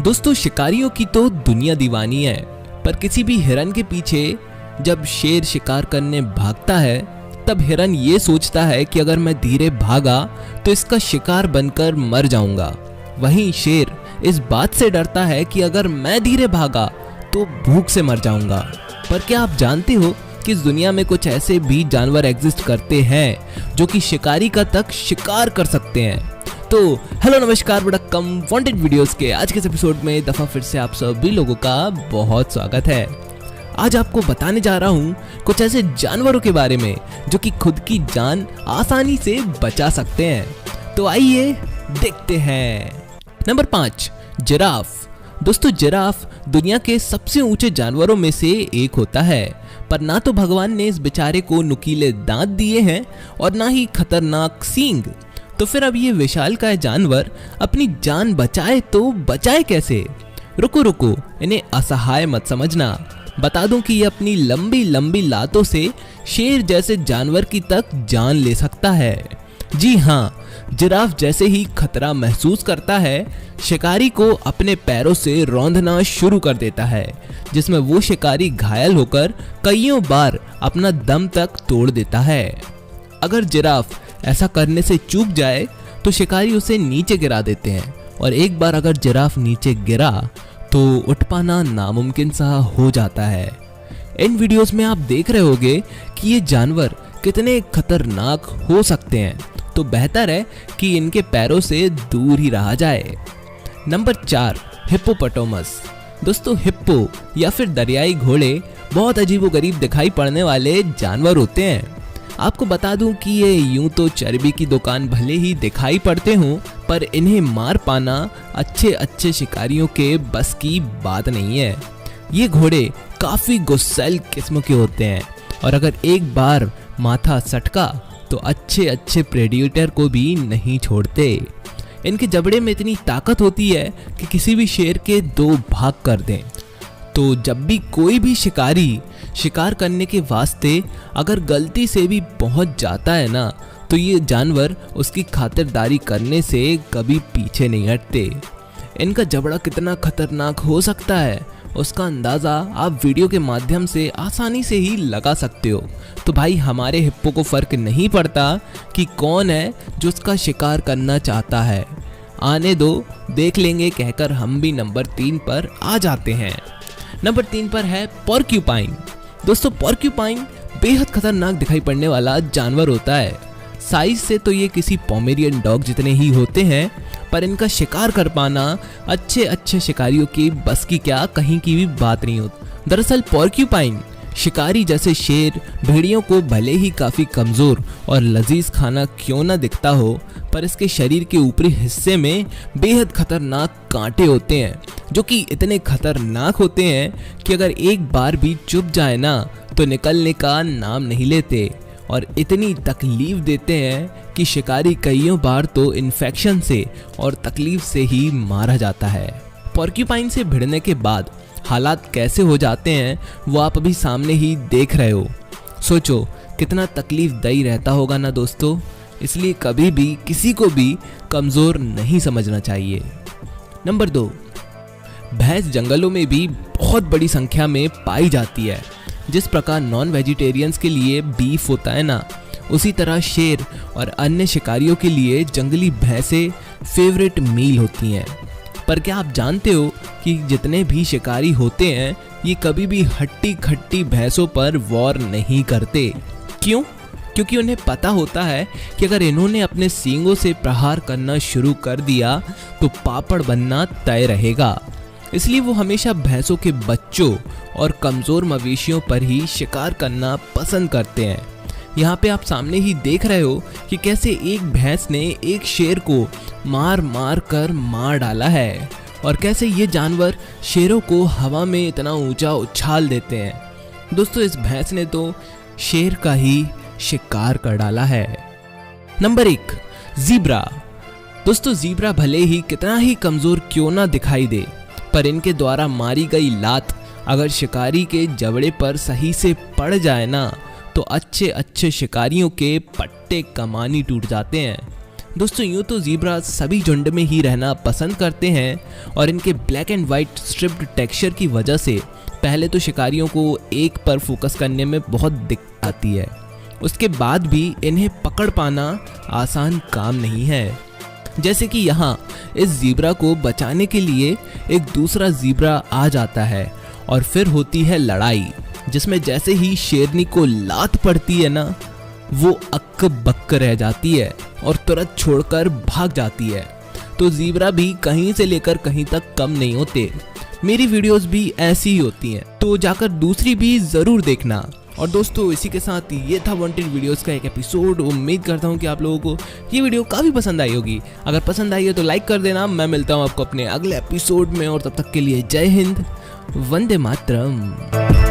दोस्तों, शिकारियों की तो दुनिया दीवानी है, पर किसी भी हिरन के पीछे जब शेर शिकार करने भागता है तब हिरन ये सोचता है कि अगर मैं धीरे भागा तो इसका शिकार बनकर मर जाऊंगा। वहीं शेर इस बात से डरता है कि अगर मैं धीरे भागा तो भूख से मर जाऊंगा। पर क्या आप जानते हो कि इस दुनिया में कुछ ऐसे भी जानवर एग्जिस्ट करते हैं जो कि शिकारी का तक शिकार कर सकते हैं। तो हेलो नमस्कार वड़क्कम, वांटेड वीडियोस के आज के इस एपिसोड में दफा फिर से आप सभी लोगों का बहुत स्वागत है। आज आपको बताने जा रहा हूँ कुछ ऐसे जानवरों के बारे में जो कि खुद की जान आसानी से बचा सकते हैं। तो आइए देखते हैं। Number 5, giraffe. दोस्तों, जिराफ दुनिया के सबसे ऊंचे जानवरों में से एक होता है, पर ना तो भगवान ने इस बेचारे को नुकीले दांत दिए हैं और ना ही खतरनाक सींग। तो फिर अब ये विशालकाय जानवर अपनी जान बचाए तो बचाए कैसे? रुको, इन्हें असहाय मत समझना। बता दूं कि ये अपनी लंबी लंबी लातों से शेर जैसे जानवर की तक जान ले सकता है। जी हाँ, जिराफ जैसे ही खतरा महसूस करता है, शिकारी को अपने पैरों से रौंदना शुरू कर देता है, जिसमें वो शिकारी घायल होकर कईयों बार अपना दम तक तोड़ देता है। अगर जिराफ ऐसा करने से चूक जाए तो शिकारी उसे नीचे गिरा देते हैं, और एक बार अगर जिराफ नीचे गिरा तो उठ पाना नामुमकिन सा हो जाता है। इन वीडियोस में आप देख रहे होंगे कि ये जानवर कितने खतरनाक हो सकते हैं, तो बेहतर है कि इनके पैरों से दूर ही रहा जाए। Number 4, hippopotamus. दोस्तों, हिप्पो या फिर दरियाई घोड़े बहुत अजीबोगरीब दिखाई पड़ने वाले जानवर होते हैं। आपको बता दूं कि ये यूं तो चर्बी की दुकान भले ही दिखाई पड़ते हों, पर इन्हें मार पाना अच्छे शिकारियों के बस की बात नहीं है। ये घोड़े काफी गुस्सैल किस्म के होते हैं, और अगर एक बार माथा सटका तो अच्छे प्रेडिएटर को भी नहीं छोड़ते। इनके जबड़े में इतनी ताकत होती है कि किसी भी शेर के 2 भाग कर दें। तो जब भी कोई भी शिकारी शिकार करने के वास्ते अगर गलती से भी पहुंच जाता है ना, तो ये जानवर उसकी खातिरदारी करने से कभी पीछे नहीं हटते। इनका जबड़ा कितना खतरनाक हो सकता है, उसका अंदाज़ा आप वीडियो के माध्यम से आसानी से ही लगा सकते हो। तो भाई, हमारे हिप्पो को फ़र्क नहीं पड़ता कि कौन है जो उसका शिकार करना चाहता है। आने दो, देख लेंगे कहकर हम भी नंबर 3 पर आ जाते हैं। नंबर 3 पर है पोर्क्यूपाइन। दोस्तों, पोर्क्यूपाइन बेहद खतरनाक दिखाई पड़ने वाला जानवर होता है। साइज से तो ये किसी पोमेरियन डॉग जितने ही होते हैं, पर इनका शिकार कर पाना अच्छे शिकारियों की बस की क्या कहीं की भी बात नहीं होती। दरअसल पोर्क्यूपाइन शिकारी जैसे शेर, भेड़ियों को भले ही काफ़ी कमज़ोर और लजीज खाना क्यों ना दिखता हो, पर इसके शरीर के ऊपरी हिस्से में बेहद खतरनाक कांटे होते हैं, जो कि इतने खतरनाक होते हैं कि अगर एक बार भी चुभ जाए ना तो निकलने का नाम नहीं लेते, और इतनी तकलीफ देते हैं कि शिकारी कईयों बार तो इन्फेक्शन से और तकलीफ से ही मारा जाता है। पोर्क्यूपाइन से भिड़ने के बाद हालात कैसे हो जाते हैं वो आप अभी सामने ही देख रहे हो। सोचो कितना तकलीफदायी रहता होगा ना दोस्तों। इसलिए कभी भी किसी को भी कमज़ोर नहीं समझना चाहिए। नंबर 2, भैंस जंगलों में भी बहुत बड़ी संख्या में पाई जाती है। जिस प्रकार नॉन वेजिटेरियंस के लिए बीफ होता है ना, उसी तरह शेर और अन्य शिकारियों के लिए जंगली भैंसें फेवरेट मील होती हैं। पर क्या आप जानते हो कि जितने भी शिकारी होते हैं ये कभी भी हट्टी खट्टी भैंसों पर वॉर नहीं करते। क्यों? क्योंकि उन्हें पता होता है कि अगर इन्होंने अपने सींगों से प्रहार करना शुरू कर दिया तो पापड़ बनना तय रहेगा। इसलिए वो हमेशा भैंसों के बच्चों और कमज़ोर मवेशियों पर ही शिकार करना पसंद करते हैं। यहाँ पे आप सामने ही देख रहे हो कि कैसे एक भैंस ने एक शेर को मार कर मार डाला है, और कैसे ये जानवर शेरों को हवा में इतना ऊंचा उछाल देते हैं। दोस्तों, इस भैंस ने तो शेर का ही शिकार कर डाला है। Number 1, zebra. दोस्तों, ज़ीब्रा भले ही कितना ही कमज़ोर क्यों ना दिखाई दे, पर इनके द्वारा मारी गई लात अगर शिकारी के जबड़े पर सही से पड़ जाए ना तो अच्छे शिकारियों के पट्टे कमानी टूट जाते हैं। दोस्तों यूँ तो ज़ीब्रा सभी झुंड में ही रहना पसंद करते हैं और इनके black and white striped texture की वजह से पहले तो शिकारियों को एक पर फोकस करने में बहुत दिक्कत आती है, उसके बाद भी इन्हें पकड़ पाना आसान काम नहीं है। जैसे कि यहाँ इस ज़ीब्रा को बचाने के लिए एक दूसरा ज़ीब्रा आ जाता है और फिर होती है लड़ाई, जिसमें जैसे ही शेरनी को लात पड़ती है ना, वो अक्क बक्क रह जाती है और तुरंत छोड़कर भाग जाती है। तो ज़ीब्रा भी कहीं से लेकर कहीं तक कम नहीं होते। मेरी वीडियोस भी ऐसी ही होती हैं, तो जाकर दूसरी भी ज़रूर देखना। और दोस्तों इसी के साथ ये था वांटेड वीडियोस का एक एपिसोड। उम्मीद करता हूँ कि आप लोगों को ये वीडियो काफ़ी पसंद आई होगी। अगर पसंद आई है तो लाइक कर देना। मैं मिलता हूँ आपको अपने अगले एपिसोड में, और तब तक के लिए जय हिंद, वंदे मातरम।